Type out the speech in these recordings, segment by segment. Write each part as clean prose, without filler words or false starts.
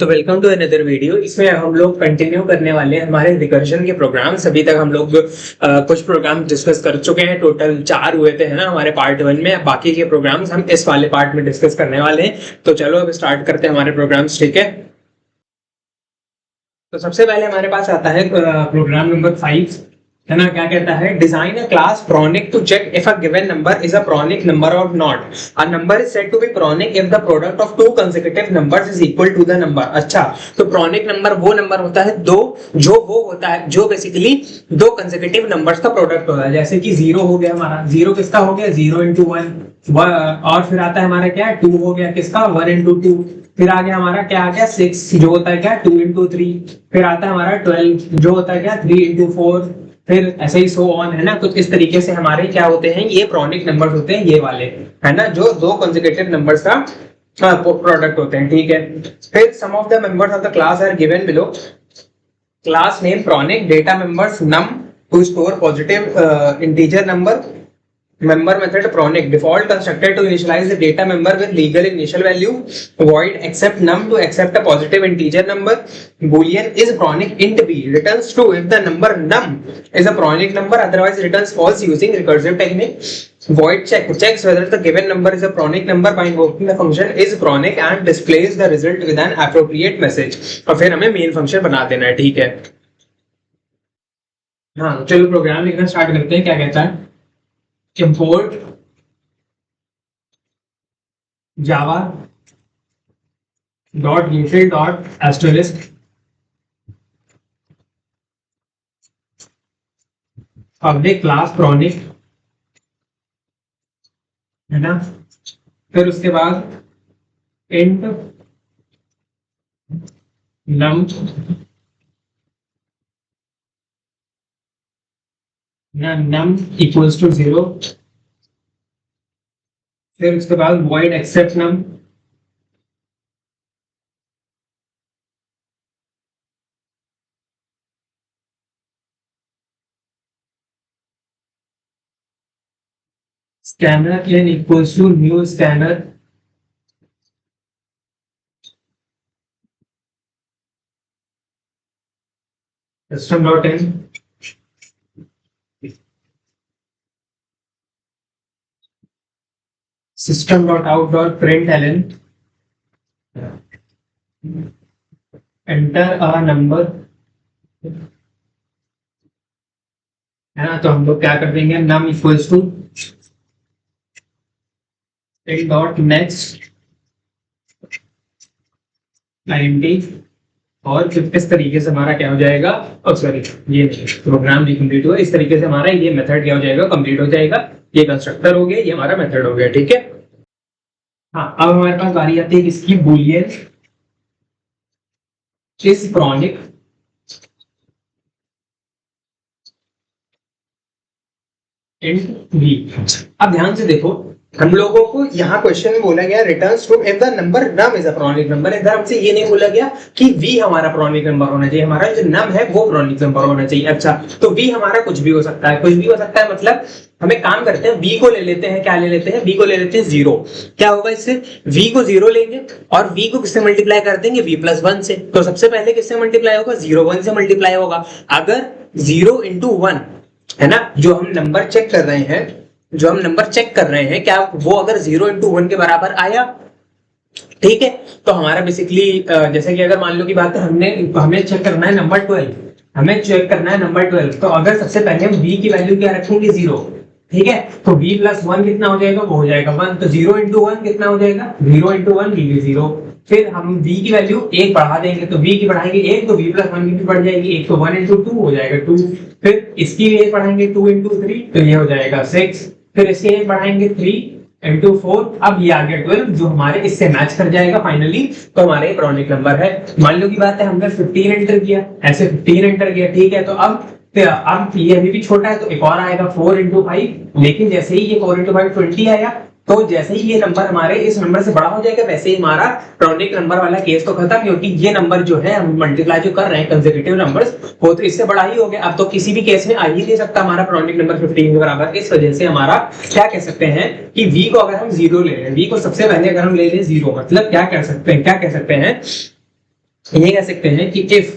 तो welcome to another video. इसमें हम लोग कंटिन्यू करने वाले हैं हमारे रिकर्जन के प्रोग्राम्स। अभी तक हम लोग कुछ प्रोग्राम डिस्कस कर चुके हैं। टोटल 4 हुए थे, है ना, हमारे पार्ट 1 में। बाकी के प्रोग्राम्स हम इस वाले पार्ट में डिस्कस करने वाले हैं। तो चलो अब स्टार्ट करते हैं हमारे प्रोग्राम्स, ठीक है। तो सबसे पहले हमारे पास आता है प्रोग्राम नंबर 5, है ना। क्या कहता है? Design a class pronic to check if a given number is a pronic number और not. A number is said to be pronic if the product of two consecutive numbers is equal to the number. अच्छा, तो प्रोनिक number वो number होता है दो, वो होता है जो बेसिकली दो कंसेक्यूटिव नंबर्स का प्रोडक्ट होता है। जैसे कि 0 हो गया हमारा, 0 किसका हो गया? 0 इंटू 1। और फिर आता है हमारा क्या? 2 हो गया किसका? 1 इंटू 2। फिर आगे हमारा क्या आ गया? 6 जो होता है क्या? 2 इंटू 3। फिर आता है हमारा 12 जो होता है क्या? 3 इंटू 4। फिर ऐसे ही सो ऑन, है ना। कुछ इस तरीके से हमारे क्या होते हैं? ये प्रोनिक नंबर्स होते हैं, ये वाले, है ना, जो दो कंसेक्यूटिव नंबर्स का प्रोडक्ट होते हैं, ठीक है। फिर sum of the members of the class are given below. Class name pronic, data members num to store positive integer number. Member method pronic, default constructor to initialize the data member with legal initial value. Void accept num to accept a positive integer number. Boolean is pronic int b returns true if the number num is a pronic number, otherwise returns false using recursive technique. Void check checks whether the given number is a pronic number by invoking the function is pronic and displays the result with an appropriate message. और फिर हमें main function बना देना है, ठीक है। हाँ, चलो प्रोग्राम लिखना स्टार्ट करते हैं। क्या कहता है? import java dot util dot asterisk public class pronic, है ना। फिर उसके बाद int num num equals to 0। फिर उसके बाद void accept num, scanner n equals to new scanner, system dot in system dot out dot println enter a number, है ना। तो हम लोग क्या कर देंगे? num equals to int dot next 90। और किस तरीके से हमारा क्या हो जाएगा? सॉरी, ये प्रोग्राम भी कंप्लीट हुआ। इस तरीके से हमारा ये मेथड क्या हो जाएगा? कंप्लीट हो जाएगा। ये कंस्ट्रक्टर हो गया, ये हमारा मेथड हो गया, ठीक है। हाँ, अब हमारे पास बारी आती है इसकी, बूलियन इज प्रोनिक इंट बी। अब ध्यान से देखो, हम लोगों को यहाँ क्वेश्चन में बोला गया returns true if the number num is a pronic number. इधर हमसे ये नहीं बोला गया कि v हमारा प्रोनिक नंबर होना चाहिए, हमारा जो नम है वो प्रोनिक नंबर होना चाहिए। अच्छा, तो v हमारा कुछ भी हो सकता है, कुछ भी हो सकता है। मतलब हम एक काम करते हैं, v को ले लेते हैं। क्या ले लेते हैं? v को ले लेते हैं 0। क्या होगा इससे? v को 0 लेंगे और v को किससे मल्टीप्लाई कर देंगे? v प्लस 1 से। तो सबसे पहले किससे मल्टीप्लाई होगा? 0 1 से मल्टीप्लाई होगा। अगर 0 इंटू 1, है ना, जो हम नंबर चेक कर रहे हैं, क्या वो अगर 0 इंटू 1 के बराबर आया, ठीक है, तो हमारा बेसिकली जैसे कि अगर मान लो की बात है, हमें चेक करना है नंबर 12, तो अगर सबसे पहले हम v की वैल्यू क्या रखेंगे? 0, ठीक है। तो v प्लस 1 कितना हो जाएगा? वो हो जाएगा 1। तो 0 इंटू 1 कितना हो जाएगा? 0 इंटू 1 v 0। फिर हम v की वैल्यू 1 बढ़ा देंगे, तो v की बढ़ाएंगे 1, तो v प्लस 1 की भी बढ़ जाएगी 1, तो 1 इंटू 2 हो जाएगा 2। फिर इसकी भी 1 बढ़ाएंगे 2 इंटू 3, तो ये हो जाएगा 6। फिर इसके 1 बढ़ाएंगे 3 इंटू 4, अब ये आ गया 12, जो हमारे इससे मैच कर जाएगा फाइनली। तो हमारा ये प्रोनिक नंबर है। मान लो की बात है, हमने 15 एंटर किया, ऐसे 15 एंटर किया, ठीक है। तो अब ये अभी भी छोटा है, तो एक और आएगा 4 इंटू 5। लेकिन जैसे ही ये 4 इंटू 5 20 आया, तो जैसे ही ये नंबर हमारे इस नंबर से बड़ा हो जाएगा, वैसे ही हमारा प्रोनिक नंबर वाला केस तो खत्म, क्योंकि ये नंबर जो है हम मल्टीप्लाई जो कर रहे हैं कंसेक्यूटिव नंबर्स, वो तो इससे बड़ा ही हो गया। अब तो किसी भी केस में आ ही नहीं सकता हमारा प्रोनिक नंबर 15 के बराबर। इस वजह से हमारा क्या कह सकते हैं कि v को अगर हम 0 ले लें, v को सबसे पहले अगर हम ले लें 0, मतलब क्या कह सकते हैं ये कह सकते हैं कि इफ,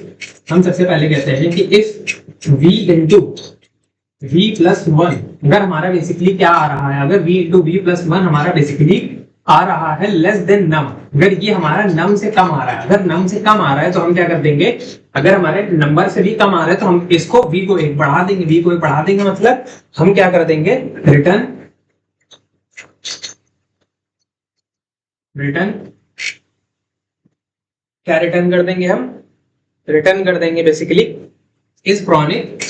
हम सबसे पहले कहते हैं कि if v into v plus one, अगर हमारा बेसिकली क्या आ रहा है, अगर v into v plus one हमारा बेसिकली आ रहा है लेस देन नम, अगर ये हमारा नम से कम आ रहा है, अगर नम से कम आ रहा है तो हम क्या कर देंगे, अगर हमारे नंबर से भी कम आ रहा है तो हम इसको v को एक बढ़ा देंगे, v को एक बढ़ा देंगे, मतलब हम क्या कर देंगे, रिटर्न क्या रिटर्न कर देंगे, हम रिटर्न कर देंगे basically is pronic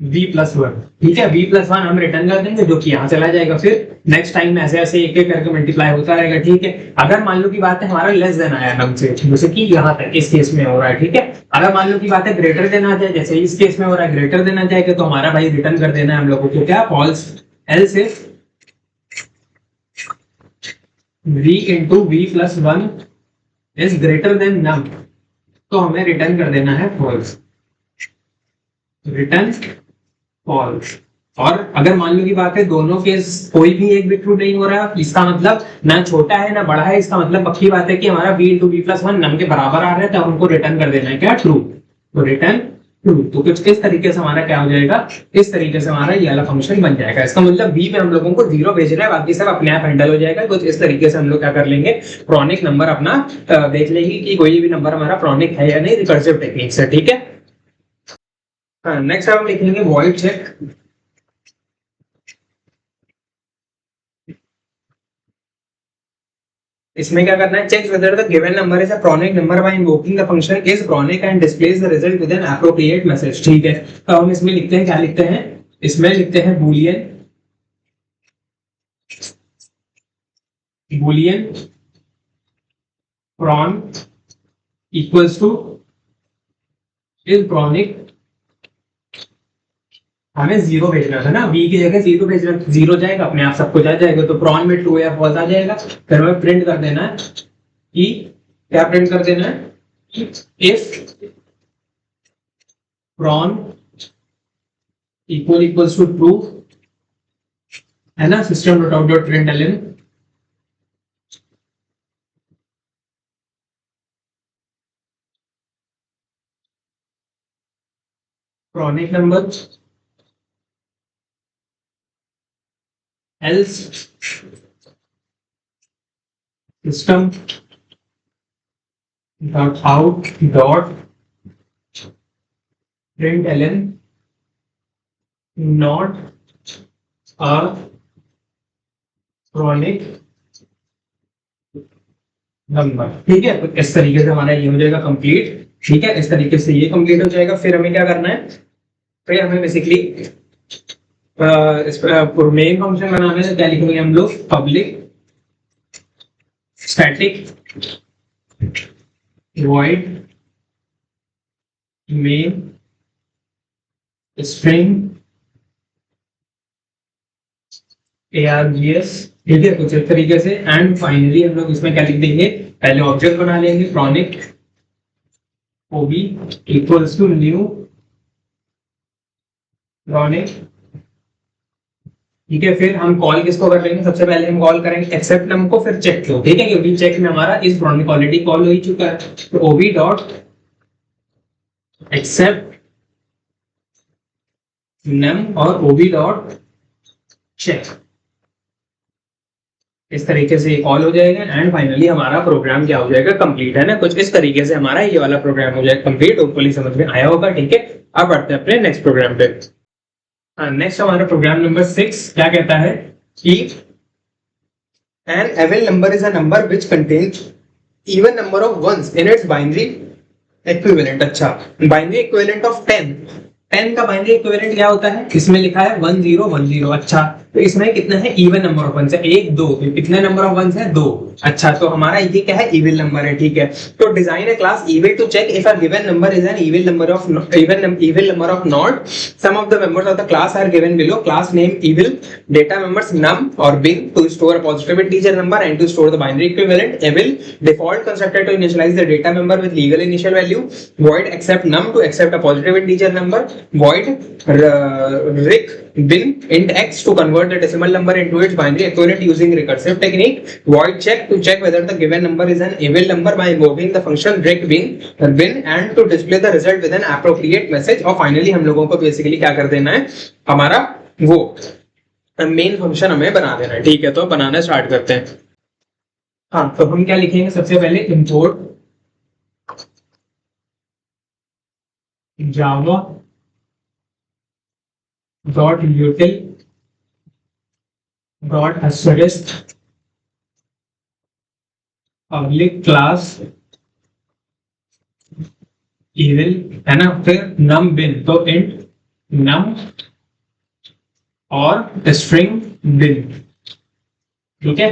v plus one, ठीक है, v प्लस वन हम रिटर्न कर देंगे, जो कि यहाँ चला जाएगा, फिर नेक्स्ट टाइम में ऐसे ऐसे एक एक करके मल्टीप्लाई होता रहेगा, ठीक है। अगर मान लो की बात है हमारा लेस देन आया नम से, जैसे कि यहाँ तक इस केस में हो रहा है, ठीक है। अगर मान लो की बात है ग्रेटर देन आ जाए, जैसे इस केस में हो रहा है ग्रेटर देन आ जाएगा, तो हमारा भाई रिटर्न कर देना है हम लोगों को क्या, false. Else if v into v plus one is greater than num, तो हमें रिटर्न कर देना है फॉल्स, रिटर्न फॉल्स। और अगर मान लो की बात है दोनों केस कोई भी एक भी ट्रू नहीं हो रहा, इसका मतलब ना छोटा है ना बड़ा है, इसका मतलब पक्की बात है कि हमारा v into v plus one num के बराबर आ रहा है, तो हमको रिटर्न कर देना है क्या, ट्रू, तो रिटर्न ट्रू। तो कुछ इस तरीके से हमारा क्या हो जाएगा, इस तरीके से हमारा ये वाला फंक्शन बन जाएगा। इसका मतलब v पे हम लोगों को 0 भेजना है, बाकी सब अपने आप हैंडल हो जाएगा। कुछ इस तरीके से हम लोग क्या कर लेंगे, प्रॉनिक नंबर अपना देख लेंगे कि कोई भी नंबर हमारा प्रॉनिक है या नहीं, रिकर्सिव टेक्निक से, ठीक है। नेक्स्ट हम लिखेंगे वॉइड चेक। इसमें क्या करना है, check whether the given number is a pronic number by invoking the function is pronic and displays the result with an appropriate message, ठीक है। तो हम इसमें लिखते हैं, क्या लिखते हैं, इसमें लिखते हैं boolean pron equals to is pronic, हमें 0 भेजना था ना, v की जगह 0 भेजना, 0 जाएगा अपने आप सब कुछ आ जाएगा, तो प्रॉन में ट्रू या फॉल्स आ जाएगा। फिर हमें प्रिंट कर देना है कि क्या प्रिंट कर देना है, if pron equals to true, है ना, system dot out dot println pronic number else system dot out dot println not a chronic number, ठीक है। तो इस तरीके से हमारा ये हो जाएगा कंप्लीट, ठीक है, इस तरीके से ये कंप्लीट हो जाएगा। फिर हमें क्या करना है, फिर हमें बेसिकली मेन फंक्शन बनाने से क्या लिखेंगे हम लोग, public static void main string args, ठीक है, कुछ इस तरीके से। एंड फाइनली हम लोग इसमें क्या लिख देंगे, पहले ऑब्जेक्ट बना लेंगे pronic ob equals to new pronic, ठीक है। फिर हम कॉल किसको कर लेंगे, सबसे पहले हम कॉल करेंगे एक्सेप्ट नम को, फिर चेक को, ठीक है, क्योंकि चेक में हमारा इस प्रॉनिक ऑलरेडी कॉल हो ही चुका है। तो ob डॉट एक्सेप्ट नम और ob डॉट चेक, इस तरीके से कॉल हो जाएगा। एंड फाइनली हमारा प्रोग्राम क्या हो जाएगा, कंप्लीट, है ना। कुछ इस तरीके से हमारा ये वाला प्रोग्राम हो जाएगा कंप्लीट, होपफुली समझ में आया होगा, ठीक है। अब बढ़ते हैं अपने नेक्स्ट प्रोग्राम पे। नेक्स्ट हमारा प्रोग्राम नंबर 6 क्या कहता है कि an evil number is a number which contains even number of ones in its binary equivalent. अच्छा, बाइनरी इक्विवेलेंट ऑफ 10 का बाइनरी इक्विवेलेंट क्या होता है, इसमें लिखा है 1010। अच्छा, तो इसमें कितना है, इवन नंबर ऑफ वंस है 1 2, कितने नंबर ऑफ वंस है 2। अच्छा, तो हमारा ये क्या है, इविल नंबर है, ठीक है। तो design a class evil to check if a given number is an evil number of not some of the members of the class are given below, class name evil, data members num और bin to store a positive integer number and to store the binary equivalent, evil default constructor to initialize the data member with legal initial value, void accept num to accept a positive integer number, void rick bin int x to convert the decimal number into its binary equivalent using recursive technique. Void check to check whether the given number is an even number by invoking the function bin and to display the result with an appropriate message. और finally हम लोगों को basically क्या कर देना है, हमारा वो मेन फंक्शन हमें बना देना है. ठीक है, तो बनाना स्टार्ट करते हैं. हाँ, तो हम क्या लिखेंगे सबसे पहले, import Java dot यूटिल dot asterisk public class evil, है ना. फिर num bin, तो इंट num और स्ट्रिंग bin. ठीक है,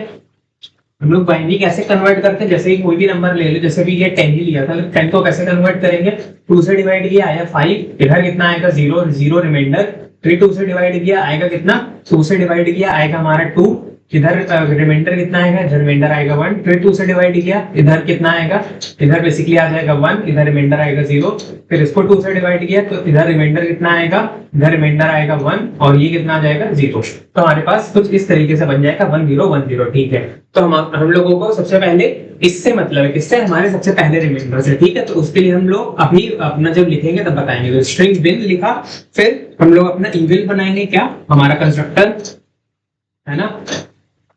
हम लोग बाइनरी कैसे कन्वर्ट करते हैं, जैसे कि कोई भी नंबर ले लो, जैसे भी ये 10 ही लिया था, 10 को कैसे कन्वर्ट करेंगे, 2 से डिवाइड किया आया 5, इधर कितना आएगा 0, 0 रिमाइंडर. फिर 2 से डिवाइड किया आएगा कितना, 2 से डिवाइड किया आएगा हमारा 2, इधर रिमाइंडर कितना आएगा, इधर रिमाइंडर आएगा 1. फिर 2 से डिवाइड किया, इधर कितना आएगा, इधर बेसिकली आ जाएगा 1, इधर रिमाइंडर आएगा 0. फिर इसको 2 से डिवाइड किया तो इधर रिमाइंडर कितना आएगा, इधर रिमाइंडर आएगा 1 और ये कितना आ जाएगा 0. तो हमारे पास कुछ इस तरीके से बन जाएगा 1 0 1 0. ठीक है, तो हम लोगों को सबसे पहले इससे मतलब है, किससे, हमारे सबसे पहले रिमाइंडर से. ठीक है, तो उसके लिए हम लोग अभी अपना जब लिखेंगे तब बताएंगे. तो स्ट्रिंग बिन लिखा, फिर हम लोग अपना इविल बनाएंगे, क्या हमारा कंस्ट्रक्टर है ना.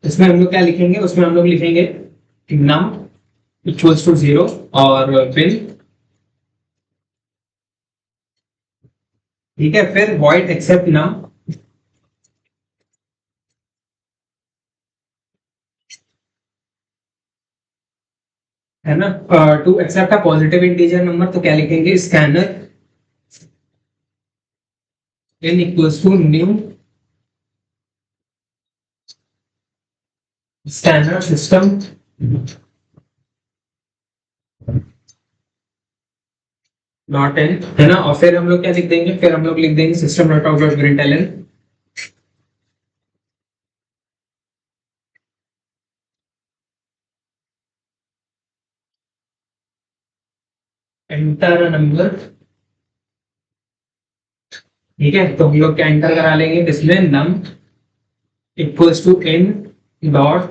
इसमें हम लोग क्या लिखेंगे, उसमें हम लोग लिखेंगे num इक्वल्स टू 0 और bin. ठीक है, फिर void except num, है ना. To accept a positive integer number, तो क्या लिखेंगे, scanner n equals to new scanner system dot in, है ना. और फिर हम लोग क्या लिख देंगे, फिर हम लोग लिख देंगे system dot out dot println. Enter number. ठीक है, तो हम लोग क्या एंटर करा लेंगे, इसमें num equals to n dot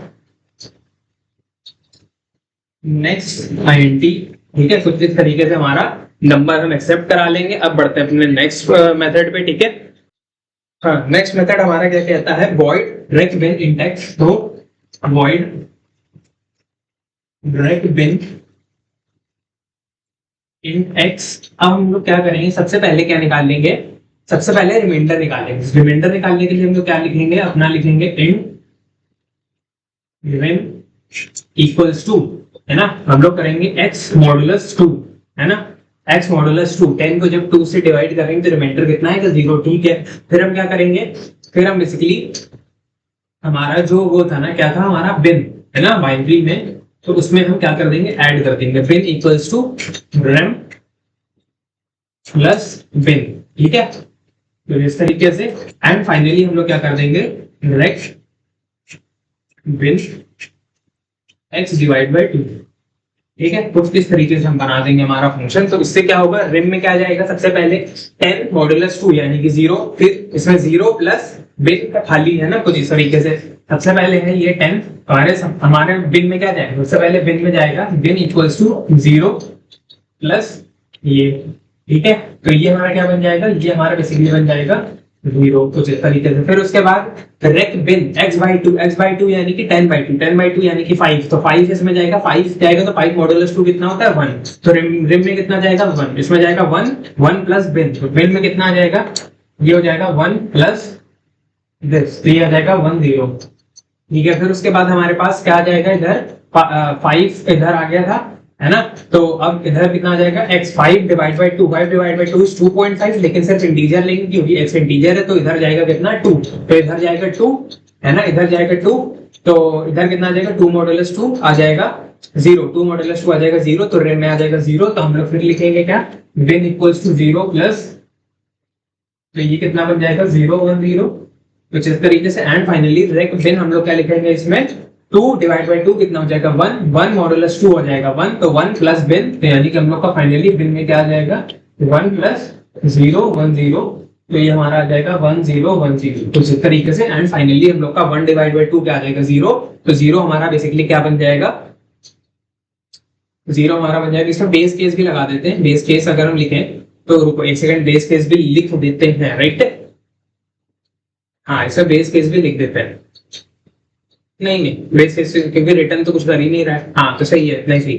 next int. ठीक है, कुछ इस तरीके से हमारा नंबर हम एक्सेप्ट करा लेंगे. अब बढ़ते हैं अपने नेक्स्ट मेथड पे. ठीक है, हाँ, नेक्स्ट मेथड हमारा क्या कहता है, void rec bin int x. तो void rec bin int x. अब हम लोग क्या करेंगे, सबसे पहले क्या निकाल लेंगे, सबसे पहले रिमाइंडर निकालेंगे. रिमाइंडर निकालने के लिए हम लोग क्या लिखेंगे, अपना लिखेंगे int rem इक्वल्स टू, है ना. हम लोग करेंगे x मॉडुलस 2, है ना. x मॉडुलस 2, 10 को जब 2 से डिवाइड करेंगे तो रिमाइंडर कितना आएगा 0. ठीक है, फिर हम क्या करेंगे, फिर हम बेसिकली हमारा जो वो था ना, क्या था हमारा बिन, है ना, बाइनरी में, तो उसमें हम क्या कर देंगे, ऐड कर देंगे बिन इक्वल्स टू rem प्लस बिन. ठीक है, तो इस तरीके से. एंड फाइनली हम लोग क्या कर देंगे, rec bin x divide by 2. ठीक है, कुछ इस तरीके से हम बना देंगे हमारा फंक्शन. तो इससे क्या होगा, रिम में क्या जाएगा, सबसे पहले 10 मॉडुलस 2 यानी कि 0, फिर इसमें 0 प्लस बिन का खाली, है ना, कुछ इस तरीके से. सबसे पहले है ये 10, हमारे बिन में क्या जाएगा, सबसे पहले बिन में जाएगा बिन इक्वल्स टू 0 प्लस ये. ठीक है, तो ये हमारा क्या बन जाएगा, ये हमारा बेसिकली बन जाएगा 0, कुछ इस तरीके से. फिर उसके बाद रेक बिन x/2 यानी कि 10/2 यानी कि 5, तो 5 इसमें जाएगा, 5 जाएगा तो 5 मॉडुलस 2 कितना होता है 1. तो रिम में कितना जाएगा 1, इसमें जाएगा 1 प्लस बिन, तो बिन में कितना आ जाएगा, ये हो जाएगा 1 प्लस दिस, तो ये आ जाएगा 1 0. ठीक है, फिर उसके बाद हमारे पास क्या आ जाएगा, इधर 5 इधर आ गया था, है ना. तो अब इधर कितना आ जाएगा, x 5 divide by 2, 5 divide by 2 is 2.5, लेकिन सिर्फ इंटीजर लेंगे क्योंकि x इंटीजर है. तो इधर जाएगा कितना 2, तो इधर जाएगा 2, है ना, इधर जाएगा 2, तो इधर कितना आ जाएगा 2 मॉडुलस 2 आ जाएगा 0, 2 मॉडुलस 2 आ जाएगा 0, तो रेम में आ जाएगा 0. तो हम लोग फिर लिखेंगे क्या, बिन इक्वल्स टू 0 प्लस, तो ये कितना बन जाएगा 0 1 0, कुछ इस तरीके से. एंड फाइनली रेक बिन हम लोग क्या लिखेंगे, इसमें 2 डिवाइड बाई 2 कितना हो जाएगा 1 मॉडुलस 2 हो जाएगा 1, तो 1 प्लस बिन, तो यानी कि हम लोग का फाइनली बिन में क्या आ जाएगा 1 प्लस 0 1 0, तो ये हमारा आ जाएगा 1 0 1 0 तो इस तरीके से। एंड फाइनली हम लोग का 1 डिवाइड बाई 2 क्या आ जाएगा 0। तो 0 हमारा बेसिकली क्या बन जाएगा, 0 हमारा बन जाएगा। इसमें बेस केस भी लगा देते हैं। बेस केस अगर हम लिखें तो रुको एक सेकंड, बेस केस भी लिख देते हैं, राइट। हाँ इसमें बेस केस भी लिख देते हैं। नहीं नहीं, बेस केस क्योंकि रिटर्न तो कुछ कर ही नहीं रहा है। हाँ तो सही है, इतना ही सही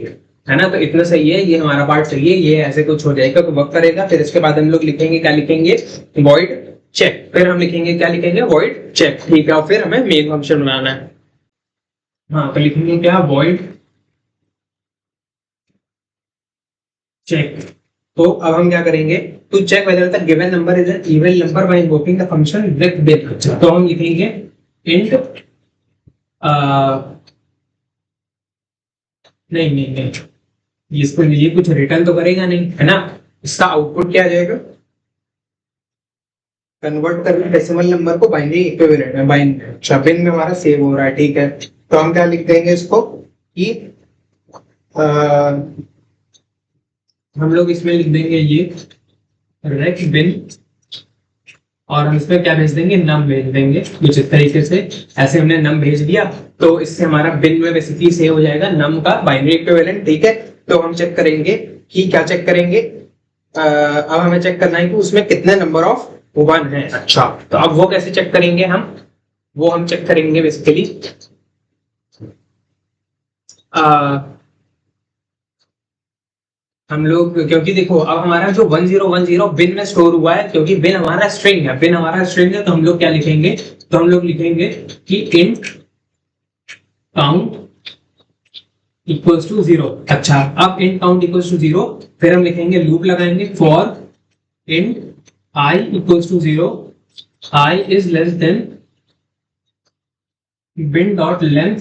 है ना। तो इतना सही है, ये हमारा पार्ट सही है। ये ऐसे कुछ हो जाएगा तो वर्क करेगा। फिर इसके बाद हम लोग लिखेंगे, क्या लिखेंगे, वॉइड चेक। फिर हम लिखेंगे, क्या लिखेंगे, वॉइड चेक, ठीक है। और फिर हमें मेन फंक्शन बनाना है। हाँ तो लिखेंगे क्या, वॉइड चेक। तो अब हम क्या करेंगे, to check whether the given number is an even number by invoking the function with big. तो हम लिखेंगे इंट नहीं नहीं नहीं, इसको ये कुछ रिटर्न तो करेगा नहीं, है ना। इसका आउटपुट क्या आ जाएगा, कन्वर्ट करना डेसिमल नंबर को बाइनरी इक्विवेलेंट में, बाइनरी अच्छा बिन में हमारा सेव हो रहा है, ठीक है। तो हम क्या लिख देंगे इसको कि हम लोग इसमें लिख देंगे ये रेक बिन, और हम इसमें क्या भेज देंगे, नम भेज देंगे कुछ इस तरीके से। ऐसे हमने नम भेज दिया तो इससे हमारा बिन में बेसिकली सेव हो जाएगा नम का बाइनरी इक्विवेलेंट, ठीक है। तो हम चेक करेंगे कि क्या चेक करेंगे, अब हमें चेक करना है कि उसमें कितने नंबर ऑफ वन है। अच्छा तो अब वो कैसे चेक करेंगे हम, वो हम चेक करेंगे बेसिकली हम लोग, क्योंकि देखो अब हमारा जो 1010 बिन में स्टोर हुआ है, क्योंकि बिन हमारा स्ट्रिंग है, बिन हमारा स्ट्रिंग है, तो हम लोग क्या लिखेंगे, तो हम लोग लिखेंगे कि इंट काउंट इक्वल्स टू 0। अच्छा अब इंट काउंट इक्वल्स टू 0, फिर हम लिखेंगे लूप लगाएंगे for int i equals to 0, i is less than bin dot length.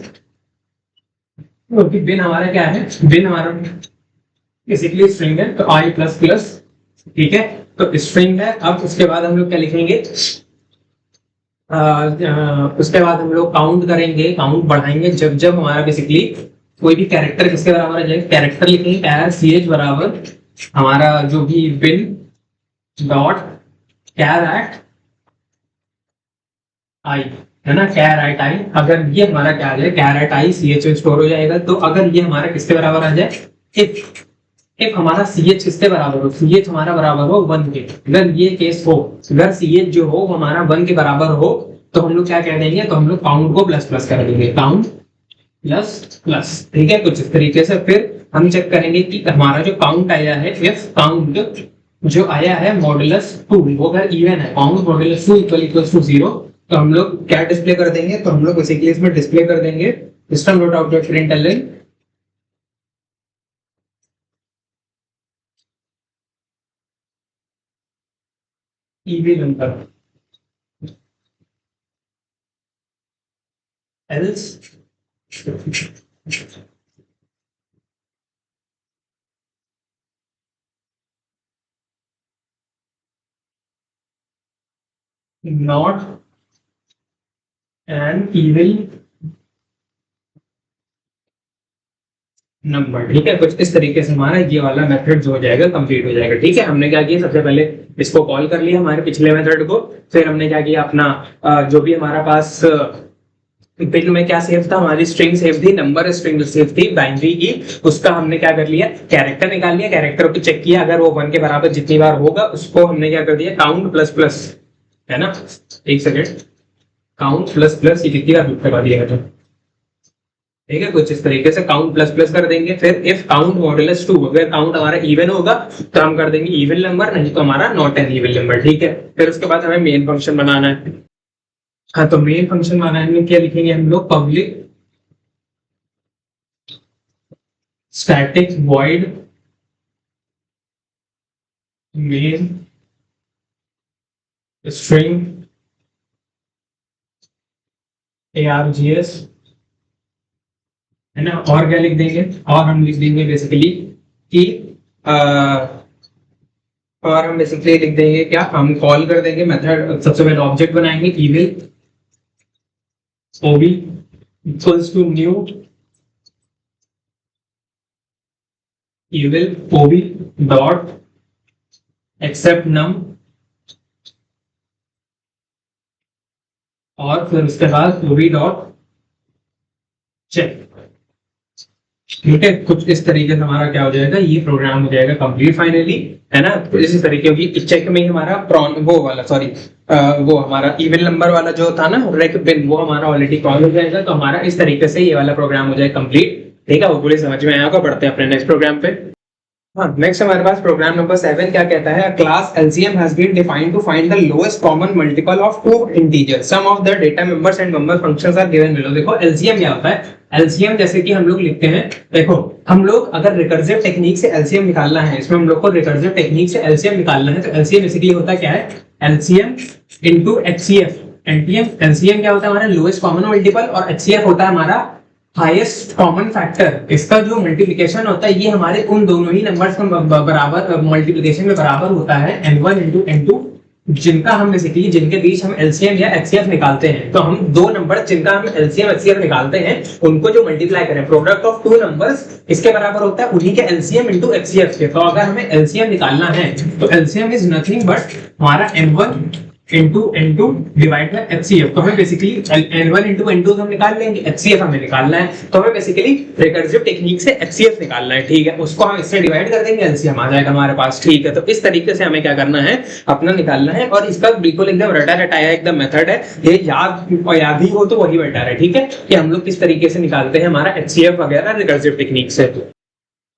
क्योंकि बिन हमारा क्या है, बिन हमारा बेसिकली स्ट्रिंग है, तो आई प्लस प्लस, ठीक है। तो स्ट्रिंग है। अब उसके बाद हम लोग क्या लिखेंगे, उसके बाद हम लोग काउंट करेंगे, काउंट बढ़ाएंगे जब जब हमारा बेसिकली कोई भी कैरेक्टर किसके बराबर आ जाए, कैरेक्टर लिखेंगे कैर सी एच बराबर हमारा जो भी बिन डॉट कैर एट आई, है ना, कैर एट आई। अगर ये हमारा क्या आ जाए, char at I C H में स्टोर हो जाएगा। तो अगर ये हमारा किसके बराबर आ जाए, इफ इफ हमारा सी एच किसके बराबर हो, सी एच हमारा बराबर हो 1 के, अगर ये केस हो, अगर सी एच जो हो हमारा 1 के बराबर हो, तो हम लोग क्या कह देंगे, तो हम लोग काउंट को प्लस प्लस कर देंगे, काउंट प्लस प्लस, ठीक है, कुछ इस तरीके से। फिर हम चेक करेंगे कि हमारा जो काउंट आया है, इफ काउंट जो आया है मॉडुलस 2 वो अगर इवन है, काउंट मॉडुलस 2 इक्वल टू 0, तो हम लोग क्या डिस्प्ले कर देंगे, तो हम लोग बेसिकली इसमें डिस्प्ले कर देंगे system dot out dot println EV number else not an evil number, ठीक है। कुछ इस तरीके से हमारा ये वाला मेथड जो हो जाएगा कंप्लीट हो जाएगा, ठीक है। हमने क्या किया, सबसे पहले इसको कॉल कर लिया हमारे पिछले मेथड को। फिर हमने क्या किया, अपना जो भी हमारा पास बिन में क्या सेव था, हमारी स्ट्रिंग सेव थी, नंबर स्ट्रिंग सेव थी बाइनरी की, उसका हमने क्या कर लिया, कैरेक्टर निकाल लिया, कैरेक्टर को चेक किया, अगर वो 1 के बराबर जितनी बार होगा उसको हमने क्या कर दिया, काउंट प्लस प्लस, है ना। एक सेकेंड, काउंट प्लस प्लस ये कितनी बार करवा दिया था, ठीक है। कुछ इस तरीके से काउंट प्लस प्लस कर देंगे। फिर इफ काउंट मॉडुलस 2, अगर काउंट हमारा इवन होगा तो हम कर देंगे इवन नंबर, नहीं तो हमारा नॉट एन इवन नंबर, ठीक है। फिर उसके बाद हमें मेन फंक्शन बनाना है। हाँ तो मेन फंक्शन बनाने में क्या लिखेंगे हम लोग, public static void main string args, है ना। और क्या लिख देंगे, और हम लिख देंगे बेसिकली कि और हम बेसिकली लिख देंगे क्या, हम कॉल कर देंगे मेथड, सबसे पहले ऑब्जेक्ट बनाएंगे evil ob equals to new evil ob dot accept num और फिर उसके बाद वी डॉट चेक। ठीक है, कुछ इस तरीके से हमारा क्या हो जाएगा, ये प्रोग्राम हो जाएगा कंप्लीट फाइनली, है ना। तो इसी तरीके की चेक में ही हमारा प्रॉन वो वाला सॉरी वो हमारा इवन नंबर वाला जो था ना रेक बिन, वो हमारा ऑलरेडी कॉल हो जाएगा। तो हमारा इस तरीके से ये वाला प्रोग्राम हो जाएगा कंप्लीट। ठीक है, वो पूरे समझ में आया होगा। बढ़ते हैं अपने नेक्स्ट प्रोग्राम पे। हाँ, नेक्स्ट हमारे पास प्रोग्राम नंबर 7 क्या कहता है, class LCM has been defined to find the lowest common multiple of two integers. Some of the data members and member functions are given below. देखो LCM क्या होता है, LCM जैसे कि हम लोग लिखते हैं, देखो हम लोग अगर रिकर्सिव टेक्निक से LCM निकालना है, इसमें हम लोग को रिकर्सिव टेक्निक से LCM निकालना है, तो LCM बेसिकली होता क्या है, LCM into HCF। LCM क्या होता है हमारा लोएस्ट कॉमन मल्टीपल, और HCF होता है हमारा हाईएस्ट कॉमन फैक्टर। इसका जो मल्टीप्लिकेशन होता है ये हमारे उन दोनों ही नंबर्स का बराबर मल्टीप्लिकेशन में बराबर होता है n1 into n2, जिनका हम बेसिकली जिनके बीच हम LCM या HCF निकालते हैं। तो हम दो नंबर जिनका हम LCM HCF निकालते हैं उनको जो मल्टीप्लाई करें, प्रोडक्ट ऑफ टू नंबर्स इसके बराबर होता है उन्हीं के LCM into HCF के। तो अगर हमें LCM निकालना है तो LCM इज नथिंग बट हमारा n1 into n2 divide by HCF। तो हमें बेसिकली n1 into n2 हम निकाल लेंगे, HCF हमें निकालना है, तो हमें बेसिकली रिकर्सिव टेक्निक से HCF निकालना है। ठीक है, उसको हम इससे डिवाइड कर देंगे, LCM आ जाएगा हमारे पास। ठीक है, तो इस तरीके से हमें क्या करना है, अपना निकालना है। और इसका बिल्कुल एकदम रटा रटाया एकदम मेथड है, ये याद ही हो तो वही बेटर है। ठीक है, कि हम लोग किस तरीके से निकालते हैं हमारा HCF वगैरह रिकर्सिव टेक्निक से।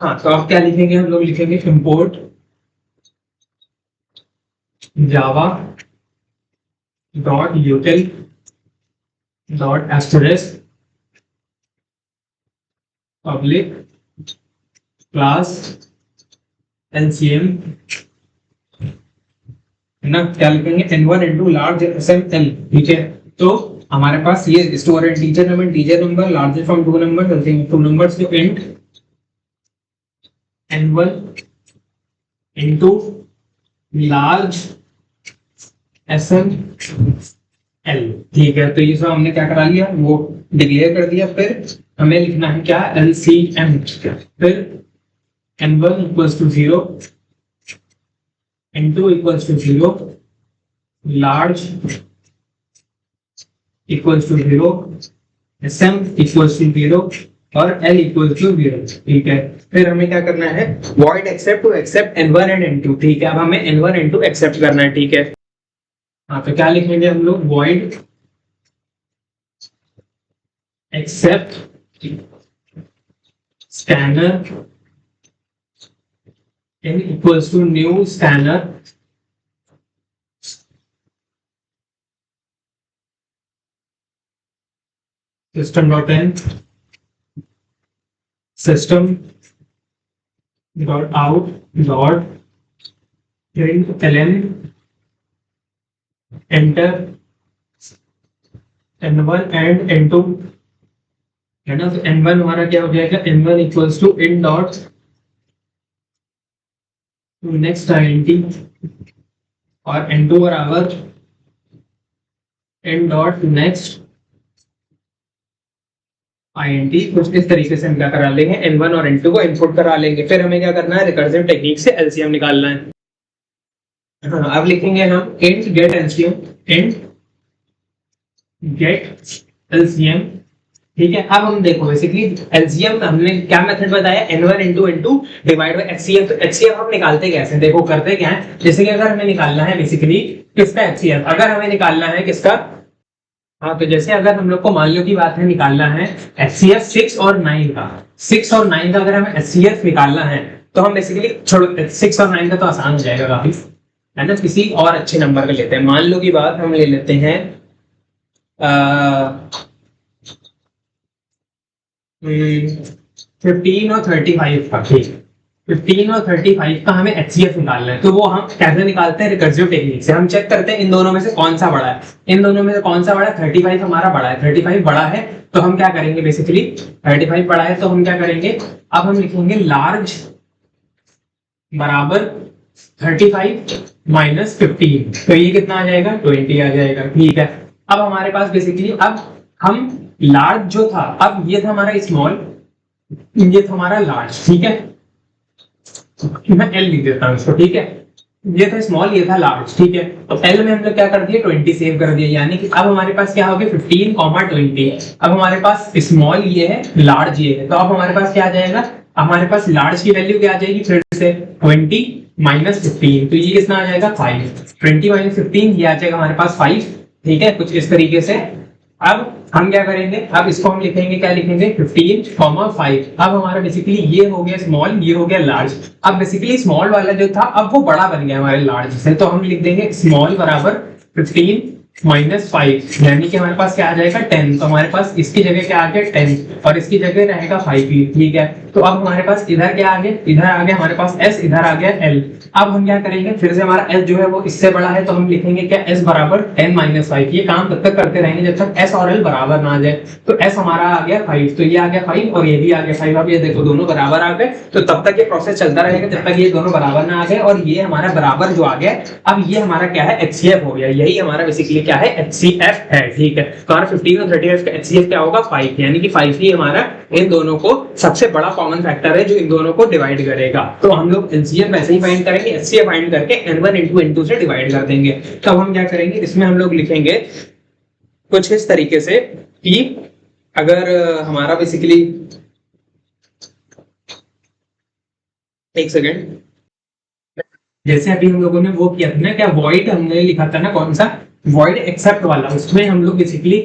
हाँ, तो आप क्या लिखेंगे, हम लोग लिखेंगे इंपोर्ट जावा dot util dot asterisk public class LCM, है ना। क्या लिखेंगे, n1 into large SML। ठीक है, तो हमारे पास ये स्टोर है integer number largest from two number, two numbers जो int n1 into large SML। ठीक है, तो ये सब हमने क्या करा लिया, वो डिक्लेयर कर दिया। फिर हमें लिखना है क्या, LCM, फिर n1 equals to 0, n2 equals to 0, large equals to 0, SM equals to 0 और L equals to 0। ठीक है, फिर हमें क्या करना है, void accept to accept n1 and n2। ठीक है, अब हमें n1 n2 accept करना है। ठीक है, हाँ, तो क्या लिखेंगे हम लोग, void accept scanner n equals to new scanner system.in system dot out dot println enter n1 and n2, है ना। तो n1 हमारा क्या हो जाएगा, n1 equals to in dot next int और n2 बराबर in dot next int। कुछ इस तरीके से हम क्या करा लेंगे, n1 और n2 को इनपुट करा लेंगे। फिर हमें क्या करना है, रिकर्सिव टेक्निक से LCM निकालना है। अब लिखेंगे हम int get LCM, int get LCM। ठीक है, अब हम देखो बेसिकली LCM हमने क्या मेथड बताया, n1 into n2 divide by HCF। तो HCF हम निकालते कैसे, देखो करते क्या है, जैसे कि अगर हमें निकालना है बेसिकली किसका HCF, अगर हमें निकालना है किसका, हाँ, तो जैसे अगर हम लोग को मान लो की बात है निकालना है HCF 6 और 9 का, 6 और 9 का अगर हमें HCF निकालना है तो हम बेसिकली छोड़ो 6 और 9 का तो आसान हो जाएगा काफी, है ना। किसी और अच्छे नंबर का लेते हैं, मान लो की बात हम ले लेते हैं 15 और 35 का। ठीक, 15 और 35 का हमें HCF निकालना है। तो वो हम कैसे निकालते हैं, रिकर्सिव टेक्निक से। हम चेक करते हैं इन दोनों में से कौन सा बड़ा है, इन दोनों में से कौन सा बड़ा है, 35 हमारा बड़ा है। 35 बड़ा है तो हम क्या करेंगे, बेसिकली 35 बड़ा है तो हम क्या करेंगे, अब हम लिखेंगे लार्ज बराबर 35 माइनस 15। तो ये कितना आ जाएगा, 20 आ जाएगा। ठीक है, अब हमारे पास बेसिकली अब हम लार्ज जो था, अब ये था हमारा स्मॉल, ये था हमारा लार्ज। ठीक है, मैं L लिख देता हूँ इसको। ठीक है, ये था स्मॉल, ये था लार्ज, ठीक है। तो एल में हम लोग क्या कर दिए, 20 सेव कर दिया, यानी कि अब हमारे पास क्या हो गया 15 कॉमा 20। अब हमारे पास स्मॉल ये है, लार्ज ये है, तो अब हमारे पास क्या आ जाएगा, हमारे पास लार्ज की वैल्यू क्या आ जाएगी फिर से 20 माइनस 15, तो ये कितना आ जाएगा 5। 20 माइनस 15 ये आ जाएगा हमारे पास 5, ठीक है, कुछ इस तरीके से। अब हम क्या करेंगे, अब इसको हम लिखेंगे, क्या लिखेंगे 15 कॉमा 5। अब हमारा बेसिकली ये हो गया स्मॉल, ये हो गया लार्ज। अब बेसिकली स्मॉल वाला जो था अब वो बड़ा बन गया हमारे लार्ज से, तो हम लिख देंगे स्मॉल बराबर 15 माइनस 5, यानी कि हमारे पास क्या आ जाएगा 10। तो हमारे पास इसकी जगह क्या आ गया 10 और इसकी जगह रहेगा 5 ही, ठीक है। तो अब हमारे पास इधर क्या आ गया, इधर आ गया हमारे पास s, इधर आ गया l। अब हम क्या करेंगे, फिर से हमारा s जो है वो इससे बड़ा है, तो हम लिखेंगे क्या s बराबर 10 माइनस 5। ये काम तब तक करते रहेंगे जब तक s और l बराबर ना आ जाए। तो s हमारा आ गया 5, तो ये आ गया 5 और ये भी आ गया 5। अब ये देखो दोनों बराबर आ गए, तो तब तक ये प्रोसेस चलता रहेगा जब तक ये दोनों बराबर ना आ गए। और ये हमारा बराबर जो आ गया, अब ये हमारा क्या है HCF हो गया, यही हमारा बेसिकली क्या है HCF है, ठीक है। तो हमारा 15 और 35 का HCF क्या होगा 5, यानी कि 5 ही हमारा इन दोनों को सबसे बड़ा कॉमन फैक्टर है जो इन दोनों को डिवाइड करेगा। तो हम लोग LCM वैसे ही फाइंड करेंगे, HCF फाइंड करके n1 into n2 से डिवाइड कर देंगे। तब हम क्या करेंगे, इसमें हम लोग लिखेंगे कुछ इस तरीके से कि अगर हमारा बेसिकली, एक सेकेंड, जैसे अभी हम लोगों ने वो किया था ना, क्या वॉइड हमने लिखा था ना, कौन सा वॉइड एक्सेप्ट वाला, उसमें हम लोग बेसिकली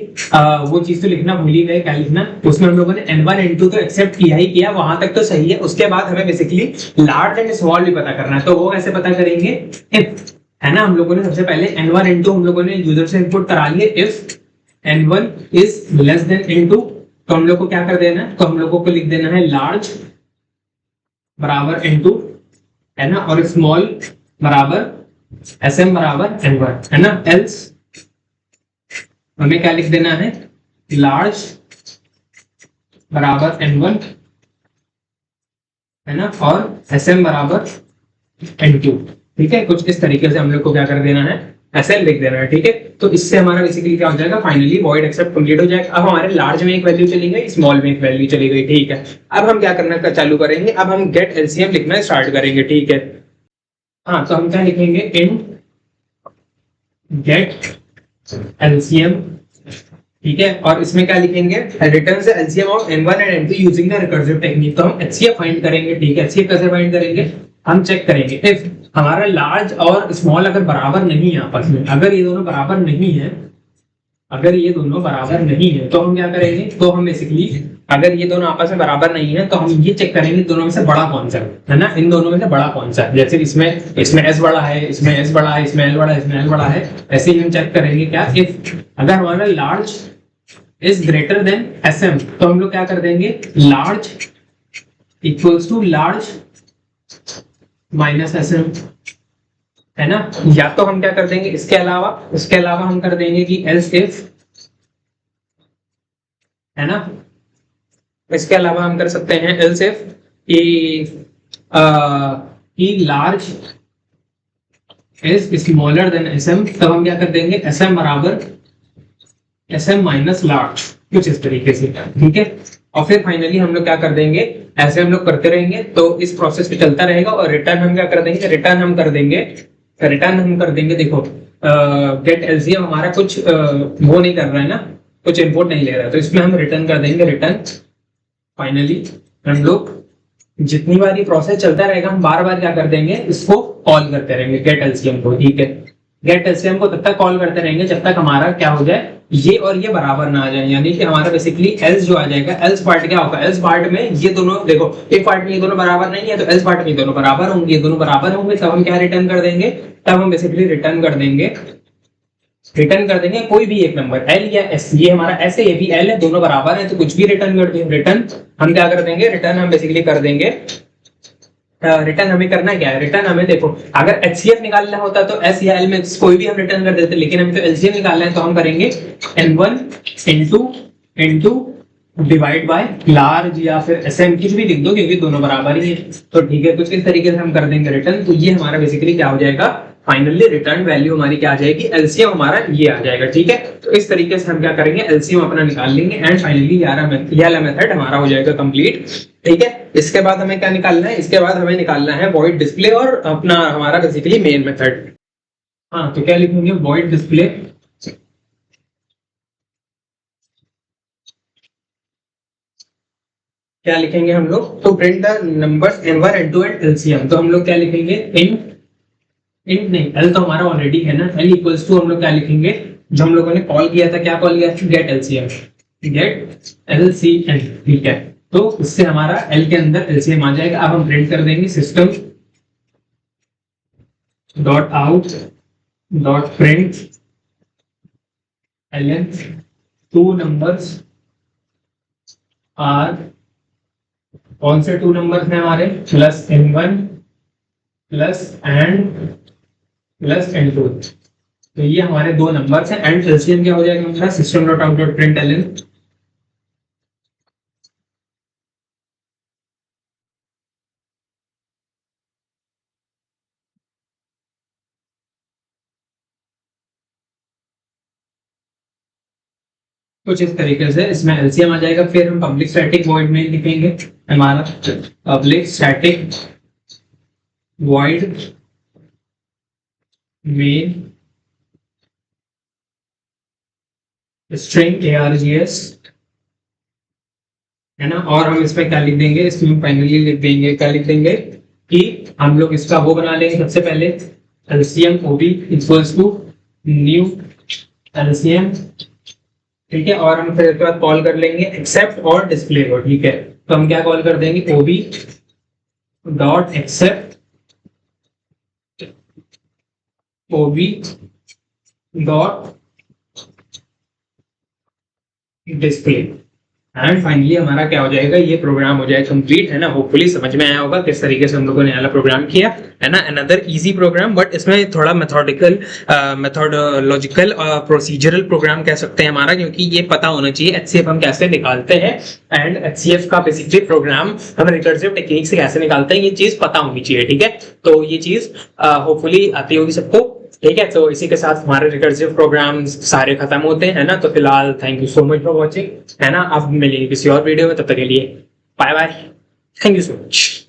वो चीज तो लिखना भूल ही गए, क्या लिखना, उसमें हम लोगों ने n1 n2 तो एक्सेप्ट किया ही किया, वहां तक तो सही है। उसके बाद हमें बेसिकली लार्ज एंड स्मॉल भी पता करना है, तो वो कैसे पता करेंगे, इफ, है ना, हम लोगों ने सबसे पहले n1 n2 हम लोगों ने यूजर से इनपुट करा लिए, if n1 is less then n2, तो हम लोग को क्या कर देना है, तो हम लोगों को लिख देना है लार्ज बराबर n2, है ना, और स्मॉल बराबर sm बराबर n1, है ना। एल्स हमें क्या लिख देना है, लार्ज बराबर n1, है ना, और sm बराबर n2, ठीक है। कुछ इस तरीके से हम लोग को क्या कर देना है, ऐसे लिख देना है, ठीक है। तो इससे हमारा बेसिकली क्या हो जाएगा, फाइनली वॉइड एक्सेप्ट कंप्लीट हो जाएगा। अब हमारे लार्ज में एक वैल्यू चली गई, स्मॉल में एक वैल्यू चली गई, ठीक है। अब हम क्या करना का चालू करेंगे, अब हम गेट एलसीएम लिखना स्टार्ट करेंगे, ठीक है। हाँ, तो हम क्या लिखेंगे, इन गेट एलसीएम, ठीक है, और इसमें क्या लिखेंगे, रिटर्न से LCM of n1 and n2 using the recursive technique. तो हम HCF फाइंड करेंगे, ठीक है। HCF कैसे फाइंड करेंगे, हम चेक करेंगे इफ हमारा लार्ज और स्मॉल अगर बराबर नहीं है आपस में, अगर ये दोनों बराबर नहीं है, अगर ये दोनों बराबर नहीं है तो हम क्या करेंगे, तो हम बेसिकली अगर ये दोनों आपस में बराबर नहीं है तो हम ये चेक करेंगे दोनों में से बड़ा कौन सा है ना, इन दोनों में से बड़ा कौन सा है। जैसे इसमें S बड़ा है, इसमें S बड़ा है, इसमें L बड़ा है, इसमें L बड़ा है, ऐसे ही हम चेक करेंगे क्या, इफ अगर हमारा large is greater than SM, तो हम लोग क्या कर देंगे, large equals to large minus SM, है ना। या तो हम क्या कर देंगे, इसके अलावा हम कर देंगे कि एल्स इफ, है ना, इसके अलावा हम कर सकते हैं एल्स इफ कि large is smaller than SM, तब हम क्या कर देंगे, SM बराबर SM माइनस लार्ज, कुछ इस तरीके से, ठीक है। और फिर फाइनली हम लोग क्या कर देंगे, ऐसे हम लोग करते रहेंगे, तो इस प्रोसेस पे चलता रहेगा। और रिटर्न हम क्या कर देंगे, रिटर्न हम कर देंगे, देखो गेट एलसीएम हमारा कुछ वो नहीं कर रहा है ना, कुछ इनपुट नहीं ले रहा है, तो इसमें हम रिटर्न कर देंगे, रिटर्न फाइनली हम लोग जितनी बार ये प्रोसेस चलता रहेगा हम बार बार क्या कर देंगे, इसको कॉल करते रहेंगे गेट एलसीएम को, ठीक है। गेट एलसीएम को तब तक कॉल करते रहेंगे जब तक हमारा क्या हो जाए, ये और ये बराबर ना आ जाए, यानी कि हमारा बेसिकली एल्स जो आ जाएगा, एल्स पार्ट क्या होगा, एल्स पार्ट में ये दोनों देखो, एक पार्ट में ये दोनों बराबर नहीं है तो एल्स पार्ट में ये दोनों बराबर होंगे, ये दोनों बराबर होंगे, तब हम क्या रिटर्न कर देंगे, तब हम बेसिकली रिटर्न कर देंगे कोई भी एक नंबर L या S, ये हमारा S है, ये भी L है, दोनों बराबर है, तो कुछ भी रिटर्न कर देंगे। रिटर्न हम क्या कर देंगे, रिटर्न हम बेसिकली कर देंगे, रिटर्न हमें करना क्या है, रिटर्न हमें देखो अगर HCF निकालना होता तो S या L में कोई भी हम रिटर्न कर देते, लेकिन हमें तो LCM निकालना है, तो हम करेंगे n1 into divide by large या फिर SM, कुछ भी लिख दो क्योंकि दोनों बराबर ही है, तो ठीक है। कुछ इस तरीके से हम कर देंगे रिटर्न, तो ये हमारा बेसिकली क्या हो जाएगा, फाइनली रिटर्न वैल्यू हमारी क्या आ जाएगी, एलसीएम हमारा ये आ जाएगा। ठीक है, तो इस तरीके से हम क्या करेंगे, एलसीएम अपना निकाल लेंगे एंड फाइनली ये वाला मेथड हमारा हो जाएगा कंप्लीट। ठीक है, इसके बाद हमें क्या निकालना है, इसके बाद हमें निकालना है वॉइड डिस्प्ले और अपना हमारा बेसिकली मेन मेथड। हाँ, तो क्या लिखेंगे, वॉइड डिस्प्ले क्या लिखेंगे हम लोग, तो print the numbers n1 n2 and LCM. तो हम लोग क्या लिखेंगे, इन नहीं, एल तो हमारा ऑलरेडी है ना, एल इक्वल्स टू हम लोग क्या लिखेंगे, जो हम लोगों ने कॉल किया था, क्या कॉल किया था, गेट एलसीएम, गेट एलसीएम। ठीक है, तो इससे हमारा एल के अंदर एलसीएम आ जाएगा। अब हम प्रिंट कर देंगे system dot out dot print LN two numbers are, कौन से टू नंबर्स हैं हमारे, plus n1 plus and plus n2। तो ये हमारे दो नंबर्स हैं एंड एलसीएम क्या हो जाएगा हमारा, system dot out dot print LN कुछ इस तरीके से इसमें एलसीएम आ जाएगा। फिर हम पब्लिक स्टैटिक वॉइड में लिखेंगे हमारा public static void main string args, है ना। और हम इसमें क्या लिख देंगे, इसमें फाइनली लिख देंगे, क्या लिख देंगे कि हम लोग इसका वो बना लेंगे सबसे पहले, LCM OB equals to new LCM. ठीक है, और हम फिर इसके बाद कॉल कर लेंगे एक्सेप्ट और डिस्प्ले को। ठीक है, तो हम क्या कॉल कर देंगे, ob dot accept ob dot display and finally हमारा क्या हो जाएगा, ये प्रोग्राम हो जाएगा कंप्लीट, है ना। होपफुली समझ में आया होगा किस तरीके से हम लोगों ने वाला प्रोग्राम किया, है ना। अनदर इजी प्रोग्राम, बट इसमें थोड़ा मेथोडोलॉजिकल प्रोसीजरल प्रोग्राम कह सकते हैं हमारा, क्योंकि ये पता होना चाहिए एचसीएफ हम कैसे निकालते हैं एंड एचसीएफ का बेसिकली प्रोग्राम हम रिकर्सिव टेक्निक से कैसे निकालते हैं, ये चीज पता होनी चाहिए। ठीक है, तो ये चीज होपफुली आती होगी सबको। ठीक है, तो इसी के साथ हमारे रिकर्सिव प्रोग्राम्स सारे खत्म होते हैं ना। तो फिलहाल thank you so much for watching, है ना। अब मिलेंगे किसी और वीडियो में, तब तक के लिए bye bye, thank you so much.